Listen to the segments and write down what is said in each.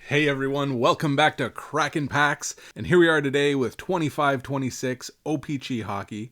Hey everyone, welcome back to Kraken Packs, and here we are today with 25-26 O-Pee-Chee hockey.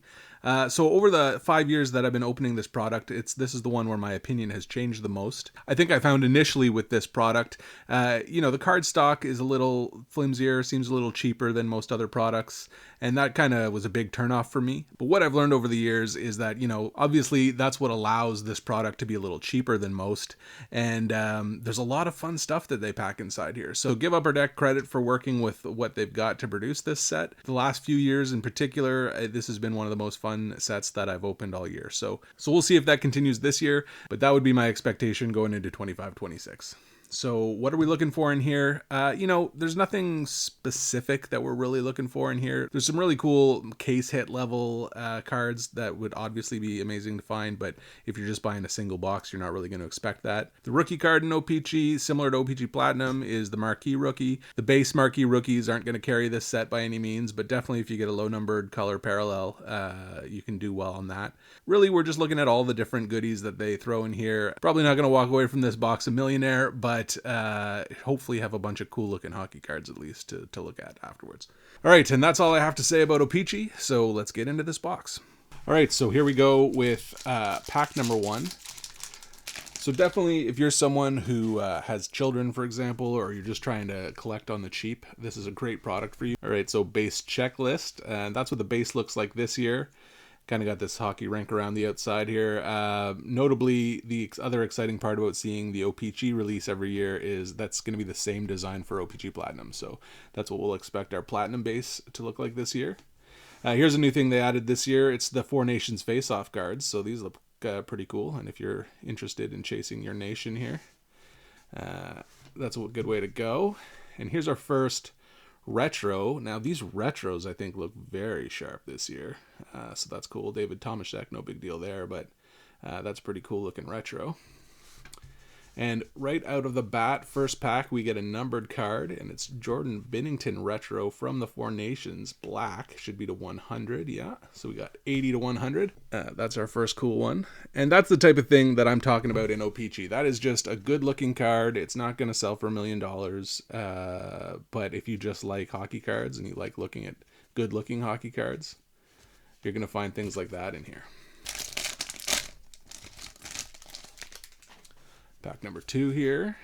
So over the 5 years that I've been opening this product, this is the one where my opinion has changed the most. I think I found initially with this product, the card stock is a little flimsier, seems a little cheaper than most other products, and that kind of was a big turnoff for me. But what I've learned over the years is that, obviously that's what allows this product to be a little cheaper than most, and there's a lot of fun stuff that they pack inside here. So give Upper Deck credit for working with what they've got to produce this set. The last few years in particular, this has been one of the most fun sets that I've opened all year. So we'll see if that continues this year, but that would be my expectation going into 25-26. So what are we looking for in here? There's nothing specific that we're really looking for in here. There's some really cool case hit level cards that would obviously be amazing to find, but if you're just buying a single box, you're not really going to expect that. The rookie card in O-Pee-Chee, similar to O-Pee-Chee Platinum, is the Marquee Rookie. The base Marquee Rookies aren't going to carry this set by any means, but definitely if you get a low numbered color parallel, you can do well on that. Really, we're just looking at all the different goodies that they throw in here. Probably not going to walk away from this box a millionaire, but hopefully have a bunch of cool looking hockey cards at least to look at afterwards. All right, and that's all I have to say about O-Pee-Chee, so let's get into this box. All right, so here we go with pack number 1. So definitely if you're someone who has children, for example, or you're just trying to collect on the cheap, this is a great product for you. All right, so base checklist, and that's what the base looks like this year. Kind of got this hockey rink around the outside here. Notably, the other exciting part about seeing the O-Pee-Chee release every year is that's going to be the same design for O-Pee-Chee Platinum. So that's what we'll expect our Platinum base to look like this year. Here's a new thing they added this year. It's the Four Nations face-off cards. So these look pretty cool. And if you're interested in chasing your nation here, that's a good way to go. And here's our first retro. Now these retros I think look very sharp this year, so that's cool. David Tomaszek, no big deal there, but that's pretty cool looking retro. And right out of the bat, first pack, we get a numbered card, and it's Jordan Binnington retro from the Four Nations, black, should be to 100. Yeah, so we got 80 to 100. That's our first cool one, and that's the type of thing that I'm talking about in O-Pee-Chee. That is just a good looking card. It's not going to sell for $1 million, but if you just like hockey cards and you like looking at good looking hockey cards, you're going to find things like that in here. Pack number 2 here.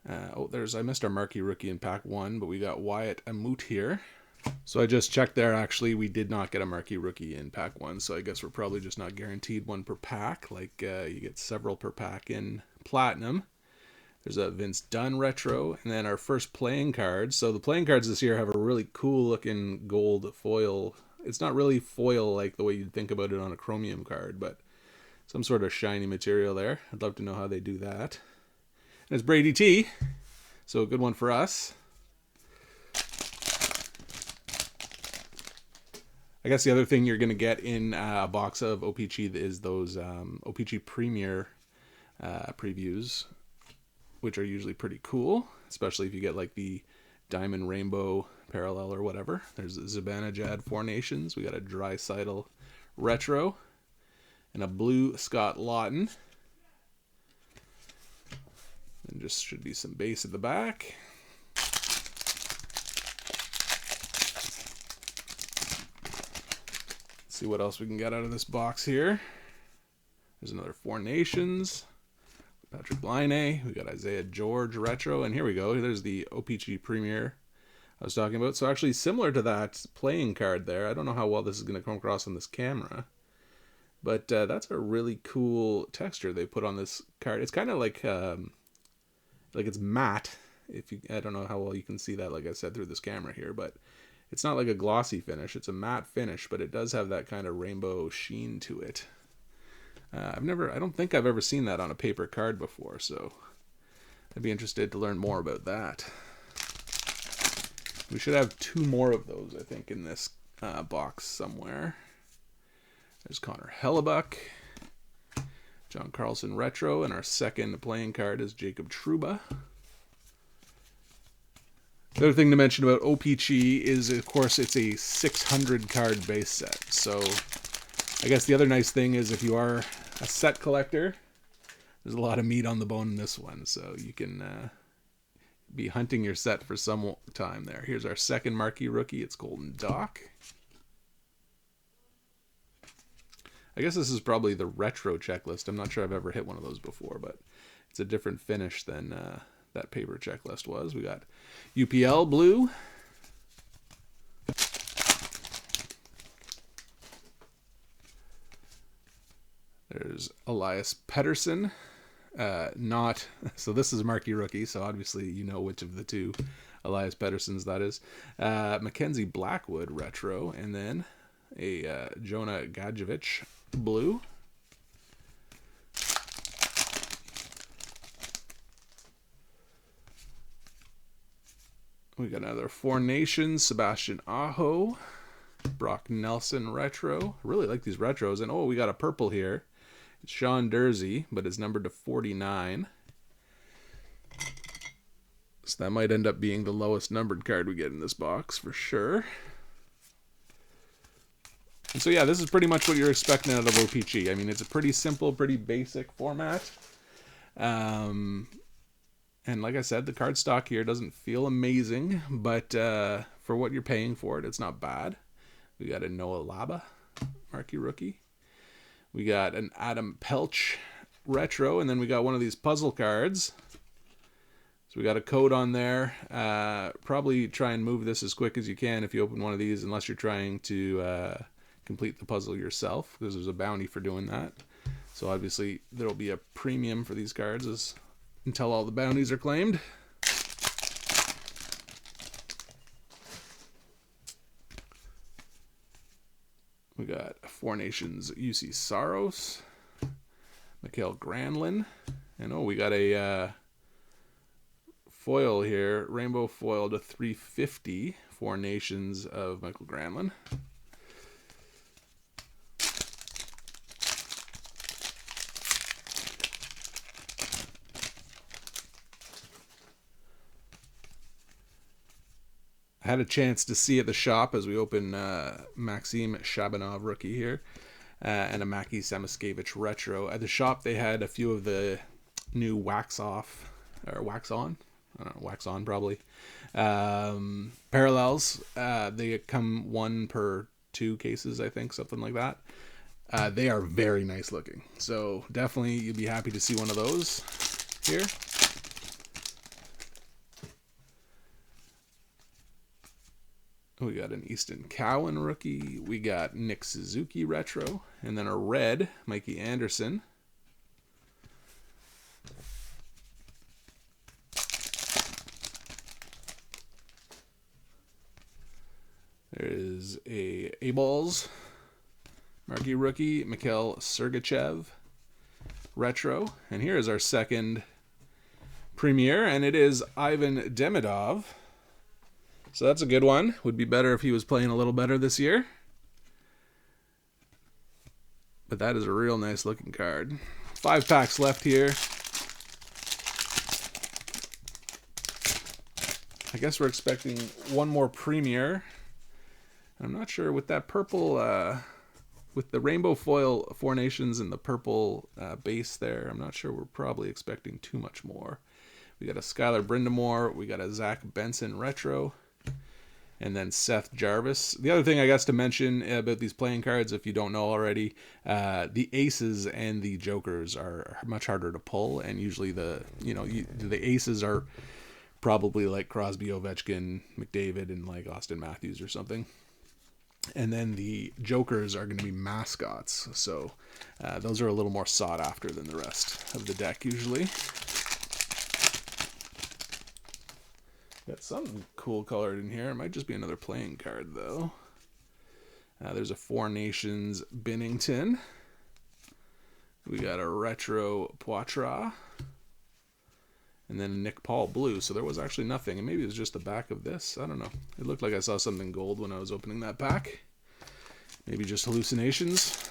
I missed our Marquee Rookie in pack 1, but we got Wyatt Amoot here. So I just checked there, actually, we did not get a Marquee Rookie in pack 1, so I guess we're probably just not guaranteed one per pack, like you get several per pack in Platinum. There's a Vince Dunn retro, and then our first playing cards. So the playing cards this year have a really cool looking gold foil. It's not really foil like the way you'd think about it on a chromium card, but some sort of shiny material there. I'd love to know how they do that. And it's Brady T, so a good one for us. I guess the other thing you're going to get in a box of O-Pee-Chee is those O-Pee-Chee Premier previews, which are usually pretty cool, especially if you get like the Diamond Rainbow Parallel or whatever. There's Zibanejad Four Nations. We got a Draisaitl retro and a blue Scott Laughton. And just should be some base at the back. Let's see what else we can get out of this box here. There's another Four Nations. Patrick Laine. We got Isaiah George retro. And here we go. There's the O-Pee-Chee Premier I was talking about. So actually similar to that playing card there. I don't know how well this is going to come across on this camera, but that's a really cool texture they put on this card. It's kind of like it's matte. I don't know how well you can see that, like I said, through this camera here, but it's not like a glossy finish. It's a matte finish, but it does have that kind of rainbow sheen to it. I don't think I've ever seen that on a paper card before, so I'd be interested to learn more about that. We should have 2 more of those, I think, in this box somewhere. There's Connor Hellebuck, John Carlson retro, and our second playing card is Jacob Trouba. The other thing to mention about O-Pee-Chee is, of course, it's a 600 card base set. So I guess the other nice thing is if you are a set collector, There's a lot of meat on the bone in this one, so you can be hunting your set for some time there. Here's our second marquee rookie. It's Golden Doc. I guess this is probably the retro checklist. I'm not sure I've ever hit one of those before, but it's a different finish than that paper checklist was. We got UPL blue. There's Elias Pettersson. So this is marquee rookie, so obviously you know which of the two Elias Petterssons that is. Mackenzie Blackwood retro, and then a Jonah Gadjevich blue. We got another Four Nations, Sebastian Aho, Brock Nelson retro. I really like these retros. And oh, we got a purple here. It's Sean Dursey, but it's numbered to 49. So that might end up being the lowest numbered card we get in this box for sure. And so yeah, this is pretty much what you're expecting out of O-Pee-Chee. I mean, it's a pretty simple, pretty basic format. And like I said, the card stock here doesn't feel amazing, but for what you're paying for it, it's not bad. We got a Noah Laba, marquee rookie. We got an Adam Pelch retro, and then we got one of these puzzle cards. So we got a code on there. Probably try and move this as quick as you can if you open one of these, unless you're trying to complete the puzzle yourself, because there's a bounty for doing that. So obviously there'll be a premium for these cards until all the bounties are claimed. We got Four Nations UC Saros, Mikael Granlund, and oh, we got a foil here, rainbow foil to 350, Four Nations of Mikael Granlund. I had a chance to see at the shop as we open Maxim Shabanov rookie here and a Maki Samoskevich retro. At the shop, they had a few of the new wax off or wax on. I don't know, wax on probably. Parallels. They come 1 per 2 cases, I think, something like that. They are very nice looking. So definitely you'd be happy to see one of those here. We got an Easton Cowan rookie. We got Nick Suzuki retro. And then a red, Mikey Anderson. There is a A-Balls marquee rookie, Mikhail Sergachev retro. And here is our second premiere, and it is Ivan Demidov. So that's a good one. Would be better if he was playing a little better this year. But that is a real nice looking card. 5 packs left here. I guess we're expecting one more premiere. I'm not sure with that purple, with the rainbow foil Four Nations and the purple base there, I'm not sure we're probably expecting too much more. We got a Skylar Brindamore. We got a Zach Benson retro. And then Seth Jarvis. The other thing I guess to mention about these playing cards, if you don't know already, the aces and the jokers are much harder to pull, and usually the aces are probably like Crosby, Ovechkin, McDavid, and like Austin Matthews or something. And then the jokers are going to be mascots, so those are a little more sought after than the rest of the deck usually. Got something cool colored in here. It might just be another playing card, though. There's a Four Nations Binnington. We got a retro Poitras. And then a Nick Paul blue. So there was actually nothing. And maybe it was just the back of this. I don't know. It looked like I saw something gold when I was opening that pack. Maybe just hallucinations.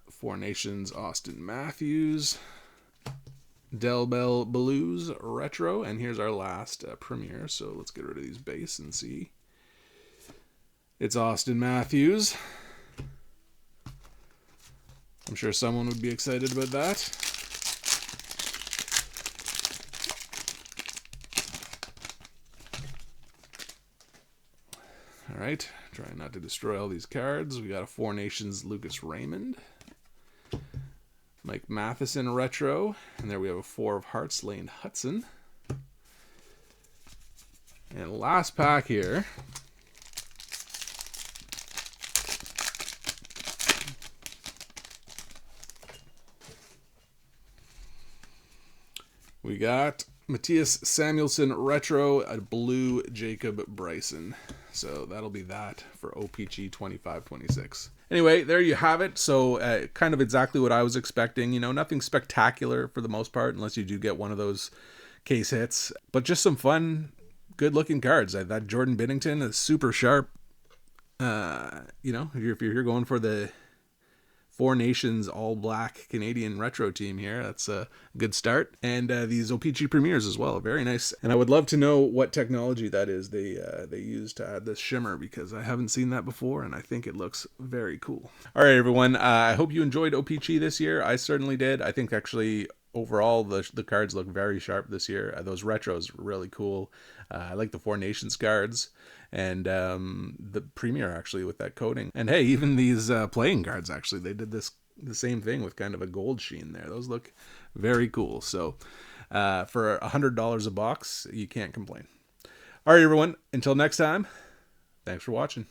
Four Nations Austin Matthews, Del Bell Blues retro, and here's our last premiere. So let's get rid of these base and see. It's Austin Matthews. I'm sure someone would be excited about that. All right, trying not to destroy all these cards. We got a Four Nations Lucas Raymond, Mike Matheson retro, and there we have a Four of Hearts Lane Hudson. And last pack here, we got Matthias Samuelsson retro, a blue Jacob Bryson. So that'll be that for O-Pee-Chee 25-26. Anyway, there you have it. So kind of exactly what I was expecting. You know, nothing spectacular for the most part, unless you do get one of those case hits. But just some fun, good-looking cards. That Jordan Binnington is super sharp. You know, if you're going for the Four Nations all-black Canadian retro team here, that's a good start. And these O-Pee-Chee Premiers as well, very nice. And I would love to know what technology that is they use to add this shimmer, because I haven't seen that before, and I think it looks very cool. All right, everyone, I hope you enjoyed O-Pee-Chee this year. I certainly did. I think actually overall the cards look very sharp this year. Those retros are really cool. I like the Four Nations cards, and the Premier actually with that coating. And hey, even these playing cards, actually, they did the same thing with kind of a gold sheen there. Those look very cool. So for $100 a box, you can't complain. All right, everyone, until next time, thanks for watching.